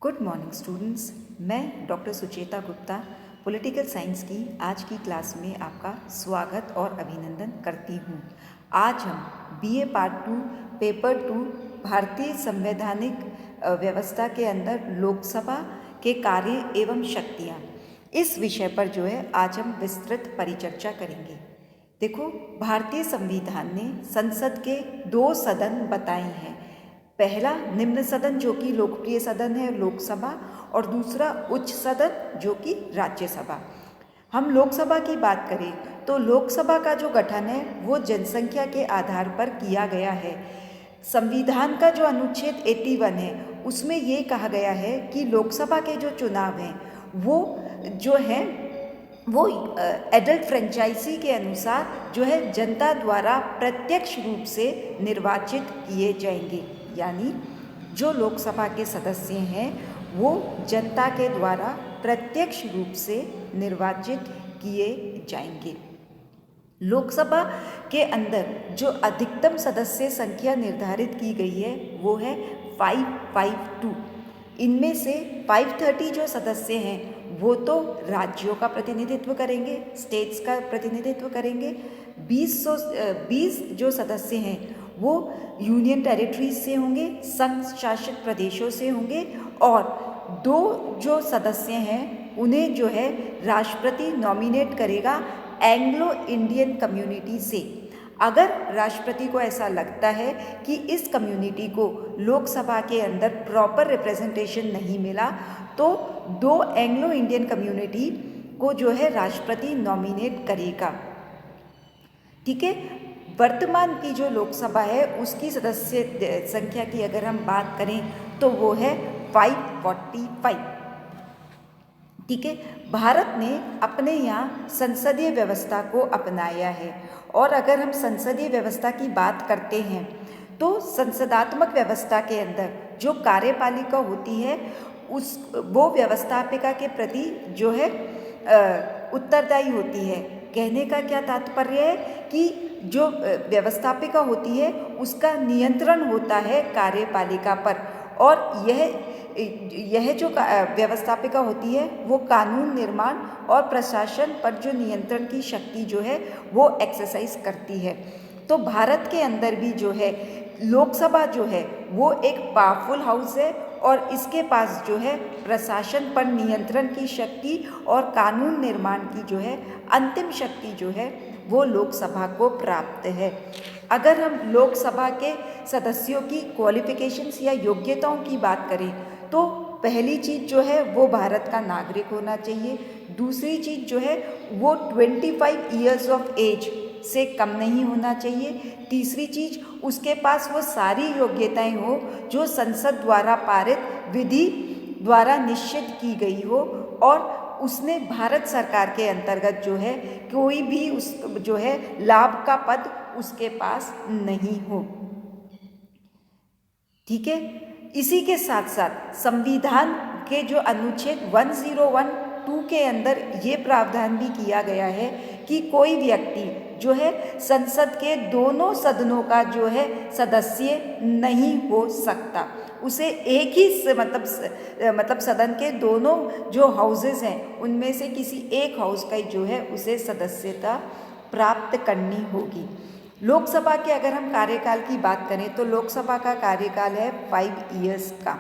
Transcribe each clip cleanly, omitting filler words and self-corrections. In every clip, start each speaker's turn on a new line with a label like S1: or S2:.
S1: Good morning students. मैं doctor Sucheta Gupta political science की आज की क्लास में आपका स्वागत और अभिनंदन करती हूँ। आज हम बीए पार्ट 2 पेपर 2 भारतीय संवैधानिक व्यवस्था के अंदर लोकसभा के कार्य एवं शक्तियाँ, इस विषय पर आज हम विस्तृत परिचर्चा करेंगे। देखो, भारतीय संविधान ने संसद के 2 सदन बताए हैं। पहला निम्न सदन जो कि लोकप्रिय सदन है लोकसभा, और दूसरा उच्च सदन जो कि राज्यसभा। हम लोकसभा की बात करें तो लोकसभा का जो गठन है वो जनसंख्या के आधार पर किया गया है। संविधान का जो अनुच्छेद 81 है उसमें ये कहा गया है कि लोकसभा के जो चुनाव हैं वो जो है वो एडल्ट फ्रेंचाइजी के अनुसार जो है जनता द्वारा प्रत्यक्ष रूप से निर्वाचित किए जाएंगे। यानी जो लोकसभा के सदस्य हैं वो जनता के द्वारा प्रत्यक्ष रूप से निर्वाचित किए जाएंगे। लोकसभा के अंदर जो अधिकतम सदस्य संख्या निर्धारित की गई है वो है 552। इनमें से 530 जो सदस्य हैं वो तो राज्यों का प्रतिनिधित्व करेंगे, स्टेट्स का प्रतिनिधित्व करेंगे। 20 जो सदस्य हैं वो यूनियन टेरिटरीज से होंगे, संघ शासित प्रदेशों से होंगे, और 2 जो सदस्य हैं उन्हें जो है राष्ट्रपति नॉमिनेट करेगा एंग्लो इंडियन कम्युनिटी से। अगर राष्ट्रपति को ऐसा लगता है कि इस कम्युनिटी को लोकसभा के अंदर प्रॉपर रिप्रेजेंटेशन नहीं मिला तो 2 एंग्लो इंडियन कम्युनिटी को जो है राष्ट्रपति नॉमिनेट करेगा। ठीक है। वर्तमान की जो लोकसभा है उसकी सदस्य संख्या की अगर हम बात करें तो वो है 545। ठीक है। भारत ने अपने यहाँ संसदीय व्यवस्था को अपनाया है, और अगर हम संसदीय व्यवस्था की बात करते हैं तो संसदात्मक व्यवस्था के अंदर जो कार्यपालिका होती है वो व्यवस्थापिका के प्रति जो है उत्तरदायी होती है। कहने का क्या तात्पर्य है कि जो व्यवस्थापिका होती है उसका नियंत्रण होता है कार्यपालिका पर, और यह जो व्यवस्थापिका होती है वो कानून निर्माण और प्रशासन पर जो नियंत्रण की शक्ति जो है वो एक्सरसाइज करती है। तो भारत के अंदर भी जो है लोकसभा जो है वो एक पावरफुल हाउस है, और इसके पास जो है प्रशासन पर नियंत्रण की शक्ति और कानून निर्माण की जो है अंतिम शक्ति जो है वो लोकसभा को प्राप्त है। अगर हम लोकसभा के सदस्यों की क्वालिफिकेशंस या योग्यताओं की बात करें तो पहली चीज़ जो है वो भारत का नागरिक होना चाहिए। दूसरी चीज़ जो है वो 25 ईयर्स ऑफ एज से कम नहीं होना चाहिए। तीसरी चीज़ उसके पास वो सारी योग्यताएं हो जो संसद द्वारा पारित विधि द्वारा निश्चित की गई हो, और उसने भारत सरकार के अंतर्गत जो है कोई भी उस जो है लाभ का पद उसके पास नहीं हो। ठीक है। इसी के साथ साथ संविधान के जो अनुच्छेद 1012 के अंदर ये प्रावधान भी किया गया है कि कोई व्यक्ति जो है संसद के दोनों सदनों का जो है सदस्य नहीं हो सकता। उसे एक ही मतलब सदन के दोनों जो हाउसेस हैं उनमें से किसी एक हाउस का जो है उसे सदस्यता प्राप्त करनी होगी। लोकसभा के अगर हम कार्यकाल की बात करें तो लोकसभा का कार्यकाल है 5 ईयर्स का।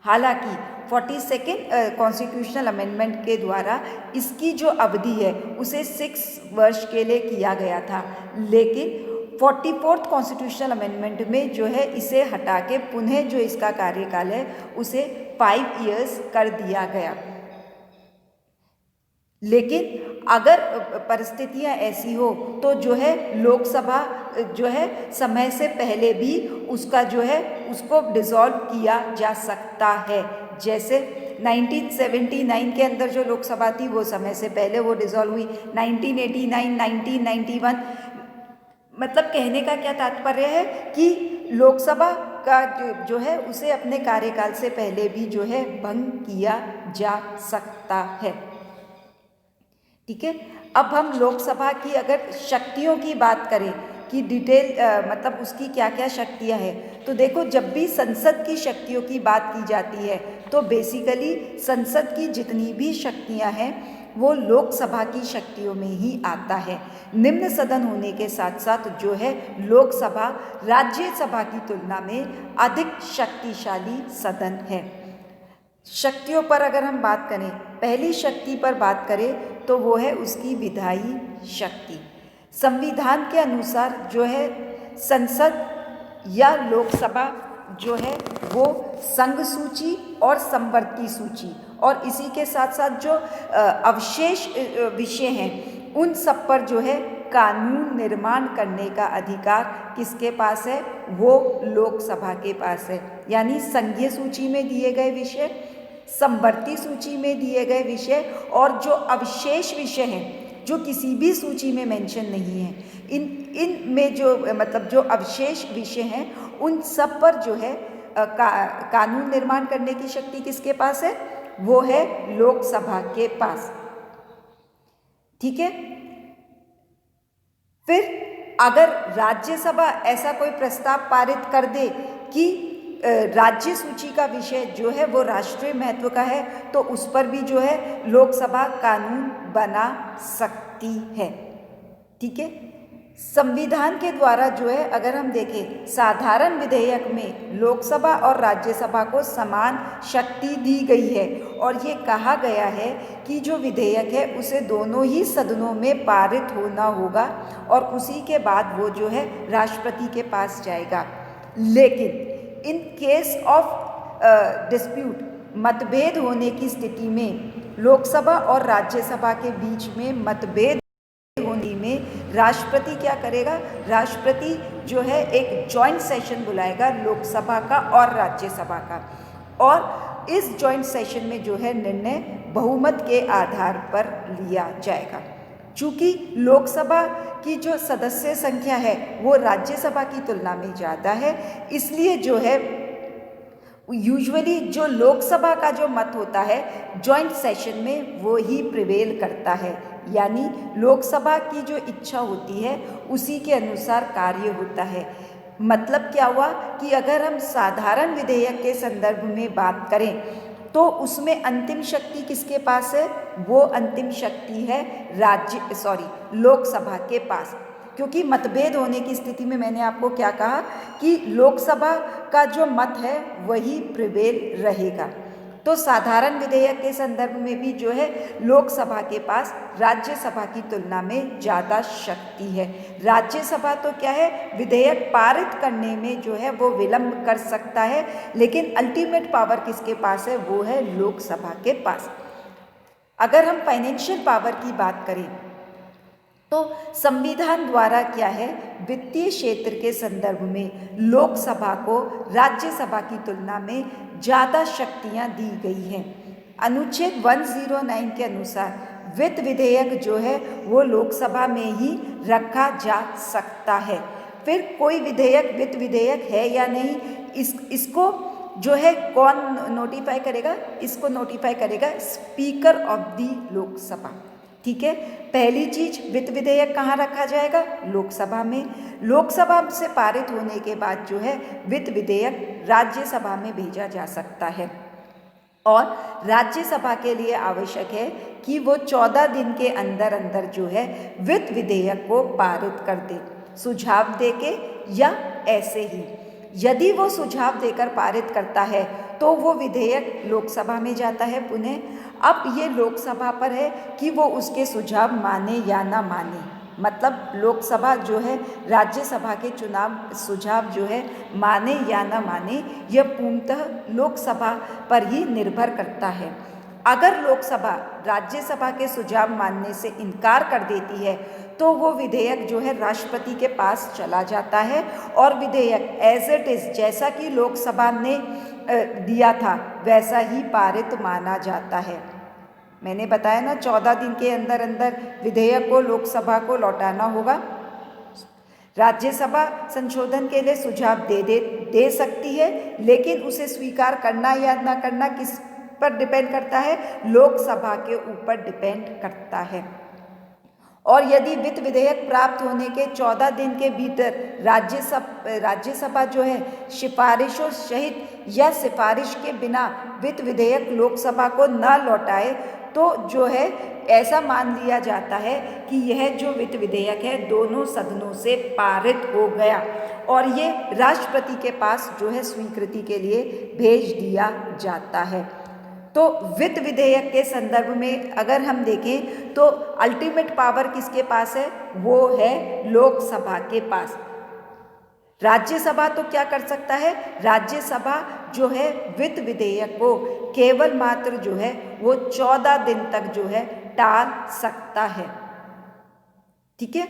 S1: हालांकि 42nd कॉन्स्टिट्यूशनल अमेंडमेंट के द्वारा इसकी जो अवधि है उसे 6 वर्ष के लिए किया गया था, लेकिन 44th कॉन्स्टिट्यूशनल अमेंडमेंट में जो है इसे हटा के पुनः जो इसका कार्यकाल है उसे 5 ईयर्स कर दिया गया। लेकिन अगर परिस्थितियां ऐसी हो तो जो है लोकसभा जो है समय से पहले भी उसका जो है उसको डिसॉल्व किया जा सकता है। जैसे 1979 के अंदर जो लोकसभा थी वो समय से पहले वो डिसॉल्व हुई। 1989, 1991, मतलब कहने का क्या तात्पर्य है कि लोकसभा का जो है उसे अपने कार्यकाल से पहले भी जो है भंग किया जा सकता है। ठीक है। अब हम लोकसभा की अगर शक्तियों की बात करें कि डिटेल मतलब उसकी क्या क्या शक्तियाँ हैं, तो देखो जब भी संसद की शक्तियों की बात की जाती है तो बेसिकली संसद की जितनी भी शक्तियाँ हैं वो लोकसभा की शक्तियों में ही आता है। निम्न सदन होने के साथ साथ जो है लोकसभा राज्यसभा की तुलना में अधिक शक्तिशाली सदन है। शक्तियों पर अगर हम बात करें, पहली शक्ति पर बात करें तो वो है उसकी विधायी शक्ति। संविधान के अनुसार जो है संसद या लोकसभा जो है वो संघ सूची और संवर्ती सूची और इसी के साथ साथ जो अवशेष विषय हैं उन सब पर जो है कानून निर्माण करने का अधिकार किसके पास है, वो लोकसभा के पास है। यानी संघीय सूची में दिए गए विषय, संवर्ती सूची में दिए गए विषय और जो अवशेष विषय हैं जो किसी भी सूची में मेंशन नहीं है, इन में जो मतलब जो अवशेष विषय हैं उन सब पर जो है कानून निर्माण करने की शक्ति किसके पास है, वो है लोकसभा के पास। ठीक है। फिर अगर राज्यसभा ऐसा कोई प्रस्ताव पारित कर दे कि राज्य सूची का विषय जो है वो राष्ट्रीय महत्व का है तो उस पर भी जो है लोकसभा कानून बना सकती है। ठीक है। संविधान के द्वारा जो है अगर हम देखें साधारण विधेयक में लोकसभा और राज्यसभा को समान शक्ति दी गई है और ये कहा गया है कि जो विधेयक है उसे दोनों ही सदनों में पारित होना होगा और उसी के बाद वो जो है राष्ट्रपति के पास जाएगा। लेकिन इन केस ऑफ डिस्प्यूट मतभेद होने की स्थिति में लोकसभा और राज्यसभा के बीच में मतभेद होने में राष्ट्रपति क्या करेगा, राष्ट्रपति जो है एक जॉइंट सेशन बुलाएगा लोकसभा का और राज्यसभा का और इस जॉइंट सेशन में जो है निर्णय बहुमत के आधार पर लिया जाएगा। चूँकि लोकसभा की जो सदस्य संख्या है वो राज्यसभा की तुलना में ज़्यादा है, इसलिए जो है यूजुअली जो लोकसभा का जो मत होता है जॉइंट सेशन में वो ही प्रिवेल करता है। यानी लोकसभा की जो इच्छा होती है उसी के अनुसार कार्य होता है। मतलब क्या हुआ कि अगर हम साधारण विधेयक के संदर्भ में बात करें तो उसमें अंतिम शक्ति किसके पास है, वो अंतिम शक्ति है लोकसभा के पास। क्योंकि मतभेद होने की स्थिति में मैंने आपको क्या कहा कि लोकसभा का जो मत है वही प्रिवेल रहेगा। तो साधारण विधेयक के संदर्भ में भी जो है लोकसभा के पास राज्यसभा की तुलना में ज़्यादा शक्ति है। राज्यसभा तो क्या है, विधेयक पारित करने में जो है वो विलंब कर सकता है, लेकिन अल्टीमेट पावर किसके पास है, वो है लोकसभा के पास। अगर हम फाइनेंशियल पावर की बात करें तो संविधान द्वारा क्या है, वित्तीय क्षेत्र के संदर्भ में लोकसभा को राज्यसभा की तुलना में ज़्यादा शक्तियां दी गई हैं। अनुच्छेद 109 के अनुसार वित्त विधेयक जो है वो लोकसभा में ही रखा जा सकता है। फिर कोई विधेयक वित्त विधेयक है या नहीं, इसको जो है कौन नोटिफाई करेगा, इसको नोटिफाई करेगा स्पीकर ऑफ द लोकसभा। ठीक है। पहली चीज, वित्त विधेयक कहाँ रखा जाएगा, लोकसभा में। लोकसभा से पारित होने के बाद जो है वित्त विधेयक राज्यसभा में भेजा जा सकता है और राज्यसभा के लिए आवश्यक है कि वो 14 दिन के अंदर अंदर जो है वित्त विधेयक को पारित कर दे, सुझाव देके या ऐसे ही। यदि वो सुझाव देकर पारित करता है तो वो विधेयक लोकसभा में जाता है पुनः। अब ये लोकसभा पर है कि वो उसके सुझाव माने या ना माने। मतलब लोकसभा जो है राज्यसभा के सुझाव जो है माने या ना माने, यह पूर्णतः लोकसभा पर ही निर्भर करता है। अगर लोकसभा राज्यसभा के सुझाव मानने से इनकार कर देती है तो वो विधेयक जो है राष्ट्रपति के पास चला जाता है और विधेयक एज इट इज़, जैसा कि लोकसभा ने दिया था वैसा ही पारित माना जाता है। मैंने बताया ना 14 दिन के अंदर अंदर विधेयक को लोकसभा को लौटाना होगा। राज्यसभा संशोधन के लिए सुझाव दे सकती है, लेकिन उसे स्वीकार करना या ना करना किस पर डिपेंड करता है, लोकसभा के ऊपर डिपेंड करता है। और यदि वित्त विधेयक प्राप्त होने के 14 दिन के भीतर राज्यसभा जो है सिफारिशों सहित या सिफारिश के बिना वित्त विधेयक लोकसभा को न लौटाए तो जो है ऐसा मान लिया जाता है कि यह जो वित्त विधेयक है दोनों सदनों से पारित हो गया और ये राष्ट्रपति के पास जो है स्वीकृति के लिए भेज दिया जाता है। तो वित्त विधेयक के संदर्भ में अगर हम देखें तो अल्टीमेट पावर किसके पास है, वो है लोकसभा के पास। राज्यसभा तो क्या कर सकता है, राज्यसभा जो है वित्त विधेयक को केवल मात्र जो है वो 14 दिन तक जो है टाल सकता है। ठीक है,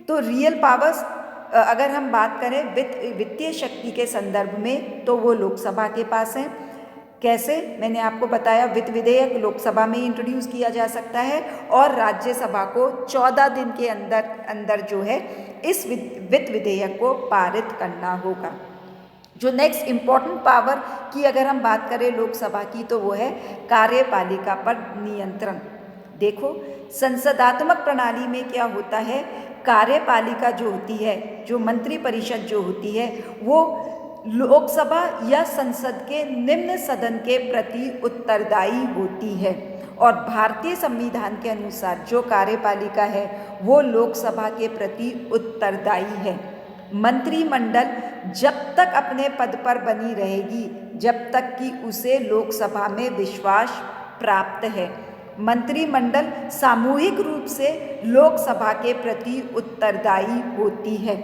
S1: तो रियल पावर्स अगर हम बात करें वित्तीय शक्ति के संदर्भ में तो वो लोकसभा के पास है। कैसे, मैंने आपको बताया वित्त विधेयक लोकसभा में इंट्रोड्यूस किया जा सकता है और राज्यसभा को 14 दिन के अंदर जो है इस वित्त विधेयक को पारित करना होगा। जो नेक्स्ट इम्पॉर्टेंट पावर की अगर हम बात करें लोकसभा की तो वो है कार्यपालिका पर नियंत्रण। देखो संसदात्मक प्रणाली में क्या होता है, कार्यपालिका जो होती है, जो मंत्रिपरिषद जो होती है वो लोकसभा या संसद के निम्न सदन के प्रति उत्तरदायी होती है और भारतीय संविधान के अनुसार जो कार्यपालिका है वो लोकसभा के प्रति उत्तरदायी है। मंत्रिमंडल जब तक अपने पद पर बनी रहेगी जब तक कि उसे लोकसभा में विश्वास प्राप्त है। मंत्रिमंडल सामूहिक रूप से लोकसभा के प्रति उत्तरदायी होती है।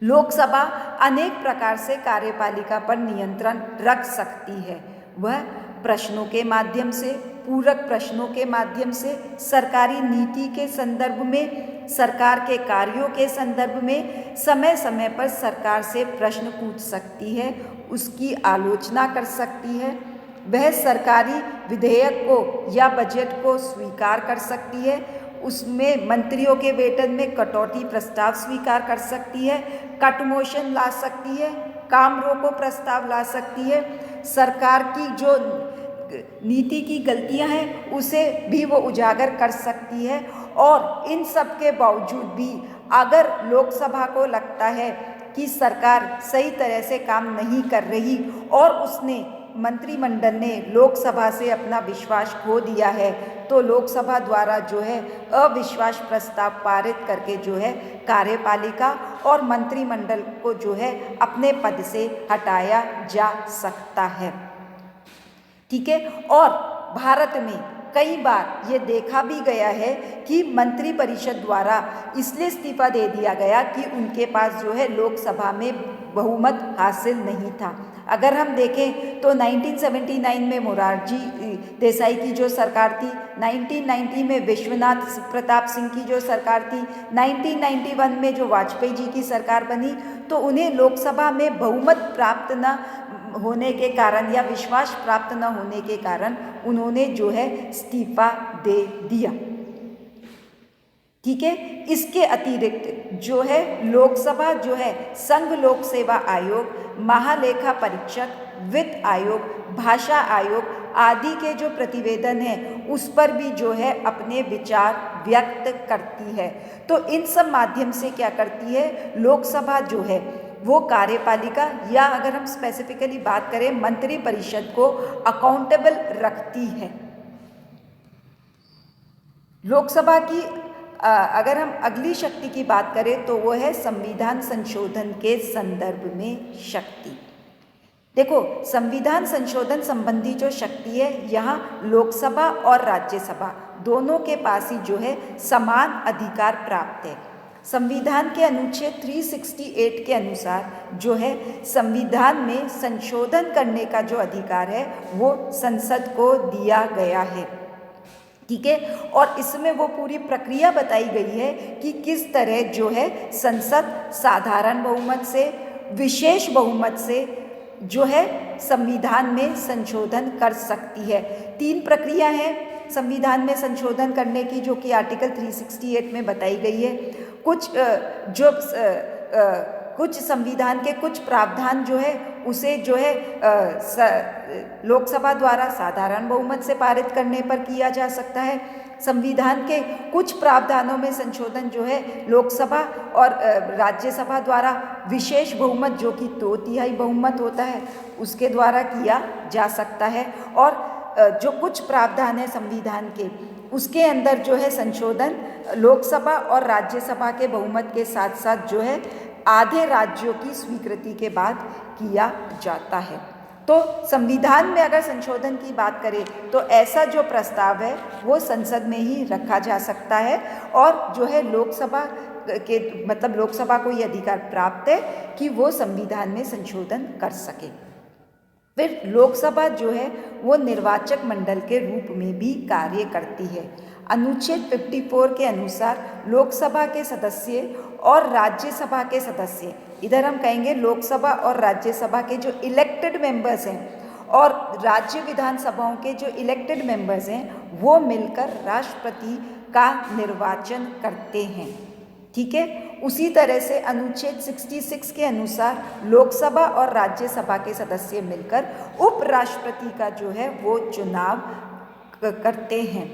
S1: लोकसभा अनेक प्रकार से कार्यपालिका पर नियंत्रण रख सकती है। वह प्रश्नों के माध्यम से, पूरक प्रश्नों के माध्यम से, सरकारी नीति के संदर्भ में, सरकार के कार्यों के संदर्भ में समय समय पर सरकार से प्रश्न पूछ सकती है, उसकी आलोचना कर सकती है। वह सरकारी विधेयक को या बजट को स्वीकार कर सकती है, उसमें मंत्रियों के वेतन में कटौती प्रस्ताव स्वीकार कर सकती है, कट मोशन ला सकती है, काम रोको प्रस्ताव ला सकती है, सरकार की जो नीति की गलतियां हैं उसे भी वो उजागर कर सकती है। और इन सब के बावजूद भी अगर लोकसभा को लगता है कि सरकार सही तरह से काम नहीं कर रही और उसने मंत्रिमंडल ने लोकसभा से अपना विश्वास खो दिया है तो लोकसभा द्वारा जो है अविश्वास प्रस्ताव पारित करके जो है कार्यपालिका और मंत्रिमंडल को जो है अपने पद से हटाया जा सकता है। ठीक है, और भारत में कई बार ये देखा भी गया है कि मंत्रिपरिषद द्वारा इसलिए इस्तीफा दे दिया गया कि उनके पास जो है लोकसभा में बहुमत हासिल नहीं था। अगर हम देखें तो 1979 में मोरारजी देसाई की जो सरकार थी, 1990 में विश्वनाथ प्रताप सिंह की जो सरकार थी, 1991 में जो वाजपेयी जी की सरकार बनी, तो उन्हें लोकसभा में बहुमत प्राप्त न होने के कारण या विश्वास प्राप्त न होने के कारण उन्होंने जो है इस्तीफा दे दिया। ठीक है, इसके अतिरिक्त जो है लोकसभा जो है संघ लोक सेवा आयोग, महालेखा परीक्षक, वित्त आयोग, भाषा आयोग आदि के जो प्रतिवेदन हैं उस पर भी जो है अपने विचार व्यक्त करती है। तो इन सब माध्यम से क्या करती है लोकसभा जो है वो कार्यपालिका या अगर हम स्पेसिफिकली बात करें मंत्रिपरिषद को अकाउंटेबल रखती है। लोकसभा की अगर हम अगली शक्ति की बात करें तो वो है संविधान संशोधन के संदर्भ में शक्ति। देखो संविधान संशोधन संबंधी जो शक्ति है यहाँ लोकसभा और राज्यसभा दोनों के पास ही जो है समान अधिकार प्राप्त है। संविधान के अनुच्छेद 368 के अनुसार जो है संविधान में संशोधन करने का जो अधिकार है वो संसद को दिया गया है। ठीक है, और इसमें वो पूरी प्रक्रिया बताई गई है कि किस तरह जो है संसद साधारण बहुमत से, विशेष बहुमत से जो है संविधान में संशोधन कर सकती है। 3 प्रक्रिया है संविधान में संशोधन करने की जो कि आर्टिकल 368 में बताई गई है। कुछ संविधान के कुछ प्रावधान जो है उसे जो है लोकसभा द्वारा साधारण बहुमत से पारित करने पर किया जा सकता है। संविधान के कुछ प्रावधानों में संशोधन जो है लोकसभा और राज्यसभा द्वारा विशेष बहुमत जो कि 2/3 बहुमत होता है उसके द्वारा किया जा सकता है। और जो कुछ प्रावधान है संविधान के उसके अंदर जो है संशोधन लोकसभा और राज्यसभा के बहुमत के साथ साथ जो है आधे राज्यों की स्वीकृति के बाद किया जाता है। तो संविधान में अगर संशोधन की बात करें तो ऐसा जो प्रस्ताव है वो संसद में ही रखा जा सकता है और जो है लोकसभा के मतलब लोकसभा को ये अधिकार प्राप्त है कि वो संविधान में संशोधन कर सके। फिर लोकसभा जो है वो निर्वाचक मंडल के रूप में भी कार्य करती है। अनुच्छेद 54 के अनुसार लोकसभा के सदस्य और राज्यसभा के सदस्य, इधर हम कहेंगे लोकसभा और राज्यसभा के जो इलेक्टेड मेंबर्स हैं और राज्य विधानसभाओं के जो इलेक्टेड मेंबर्स हैं वो मिलकर राष्ट्रपति का निर्वाचन करते हैं। ठीक है। उसी तरह से अनुच्छेद 66 के अनुसार लोकसभा और राज्यसभा के सदस्य मिलकर उपराष्ट्रपति का जो है वो चुनाव करते हैं।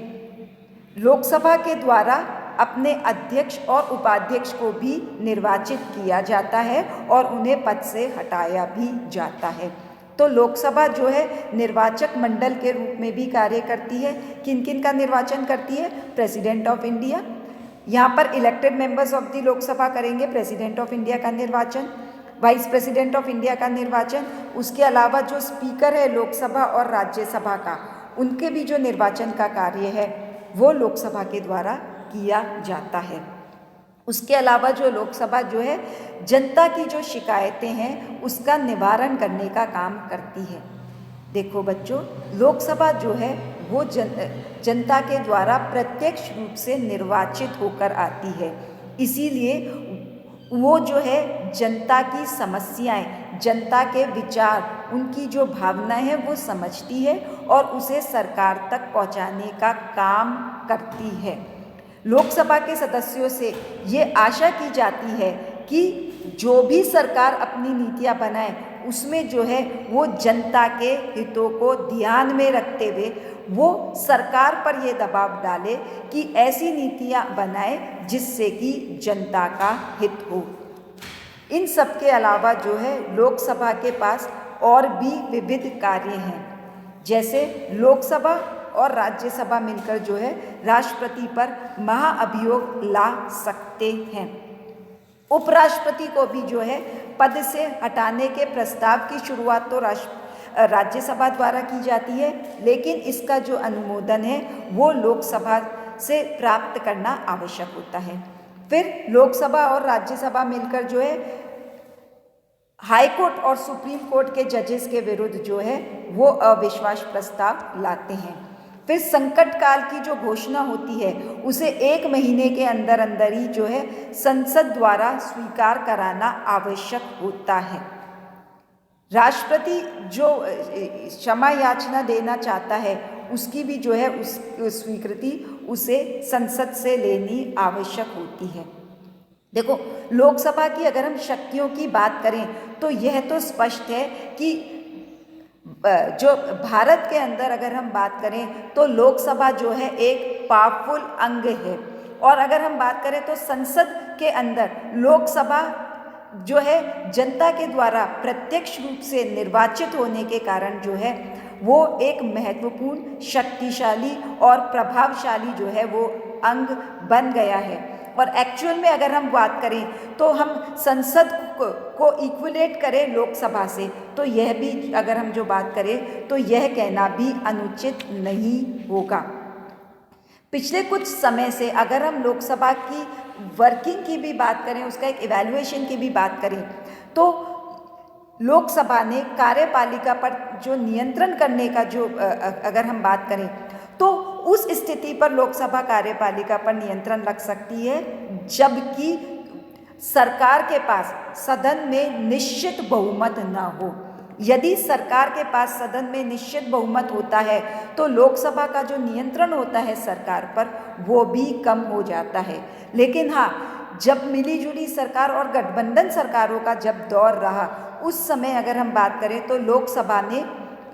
S1: लोकसभा के द्वारा अपने अध्यक्ष और उपाध्यक्ष को भी निर्वाचित किया जाता है और उन्हें पद से हटाया भी जाता है। तो लोकसभा जो है निर्वाचक मंडल के रूप में भी कार्य करती है। किन किन का निर्वाचन करती है? प्रेसिडेंट ऑफ इंडिया, यहाँ पर elected members of the Lok Sabha करेंगे प्रेसिडेंट ऑफ इंडिया का निर्वाचन, वाइस प्रेसिडेंट ऑफ इंडिया का निर्वाचन। उसके अलावा जो स्पीकर है लोकसभा और राज्यसभा का, उनके भी जो निर्वाचन का कार्य है वो लोकसभा के द्वारा किया जाता है। उसके अलावा जो लोकसभा जो है जनता की जो शिकायतें हैं उसका निवारण करने का काम करती है। देखो बच्चों, लोकसभा जो है वो जनता के द्वारा प्रत्यक्ष रूप से निर्वाचित होकर आती है, इसीलिए वो जो है जनता की समस्याएं, जनता के विचार, उनकी जो भावनाएं हैं वो समझती है और उसे सरकार तक पहुंचाने का काम करती है। लोकसभा के सदस्यों से ये आशा की जाती है कि जो भी सरकार अपनी नीतियां बनाए उसमें जो है वो जनता के हितों को ध्यान में रखते हुए वो सरकार पर ये दबाव डाले कि ऐसी नीतियां बनाए जिससे कि जनता का हित हो। इन सब के अलावा जो है लोकसभा के पास और भी विविध कार्य हैं, जैसे लोकसभा और राज्यसभा मिलकर जो है राष्ट्रपति पर महाअभियोग ला सकते हैं। उपराष्ट्रपति को भी जो है पद से हटाने के प्रस्ताव की शुरुआत तो राज्यसभा द्वारा की जाती है, लेकिन इसका जो अनुमोदन है वो लोकसभा से प्राप्त करना आवश्यक होता है। फिर लोकसभा और राज्यसभा मिलकर जो है हाई कोर्ट और सुप्रीम कोर्ट के जजेस के विरुद्ध जो है वो अविश्वास प्रस्ताव लाते हैं। फिर संकट काल की जो घोषणा होती है उसे 1 महीने के अंदर अंदर ही जो है संसद द्वारा स्वीकार कराना आवश्यक होता है। राष्ट्रपति जो क्षमा याचना देना चाहता है उसकी भी जो है उस स्वीकृति उसे संसद से लेनी आवश्यक होती है। देखो, लोकसभा की अगर हम शक्तियों की बात करें तो यह तो स्पष्ट है कि जो भारत के अंदर अगर हम बात करें तो लोकसभा जो है एक पावरफुल अंग है, और अगर हम बात करें तो संसद के अंदर लोकसभा जो है जनता के द्वारा प्रत्यक्ष रूप से निर्वाचित होने के कारण जो है वो एक महत्वपूर्ण, शक्तिशाली और प्रभावशाली जो है वो अंग बन गया है। और एक्चुअल में अगर हम बात करें तो हम संसद को इक्वलेट करें लोकसभा से, तो यह भी अगर हम जो बात करें तो यह कहना भी अनुचित नहीं होगा। पिछले कुछ समय से अगर हम लोकसभा की वर्किंग की भी बात करें, उसका एक इवैल्यूएशन की भी बात करें, तो लोकसभा ने कार्यपालिका पर जो नियंत्रण करने का जो अगर हम बात करें तो उस स्थिति पर लोकसभा कार्यपालिका पर नियंत्रण रख सकती है जबकि सरकार के पास सदन में निश्चित बहुमत न हो। यदि सरकार के पास सदन में निश्चित बहुमत होता है तो लोकसभा का जो नियंत्रण होता है सरकार पर वो भी कम हो जाता है। लेकिन हाँ, जब मिलीजुली सरकार और गठबंधन सरकारों का जब दौर रहा उस समय अगर हम बात करें तो लोकसभा ने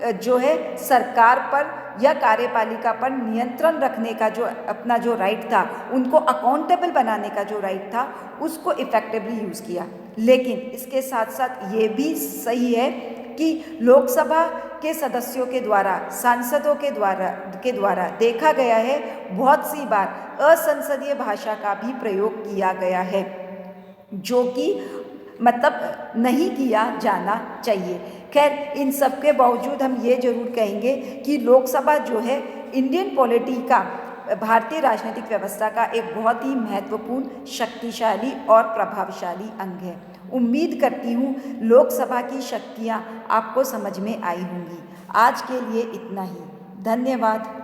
S1: जो है सरकार पर या कार्यपालिका पर नियंत्रण रखने का जो अपना जो राइट था, उनको अकाउंटेबल बनाने का जो राइट था, उसको इफ़ेक्टिवली यूज़ किया। लेकिन इसके साथ साथ ये भी सही है कि लोकसभा के सदस्यों के द्वारा, सांसदों के द्वारा देखा गया है बहुत सी बार असंसदीय भाषा का भी प्रयोग किया गया है, जो कि मतलब नहीं किया जाना चाहिए। खैर, इन सब के बावजूद हम ये जरूर कहेंगे कि लोकसभा जो है इंडियन पॉलिटी का, भारतीय राजनीतिक व्यवस्था का एक बहुत ही महत्वपूर्ण, शक्तिशाली और प्रभावशाली अंग है। उम्मीद करती हूँ लोकसभा की शक्तियाँ आपको समझ में आई होंगी। आज के लिए इतना ही। धन्यवाद।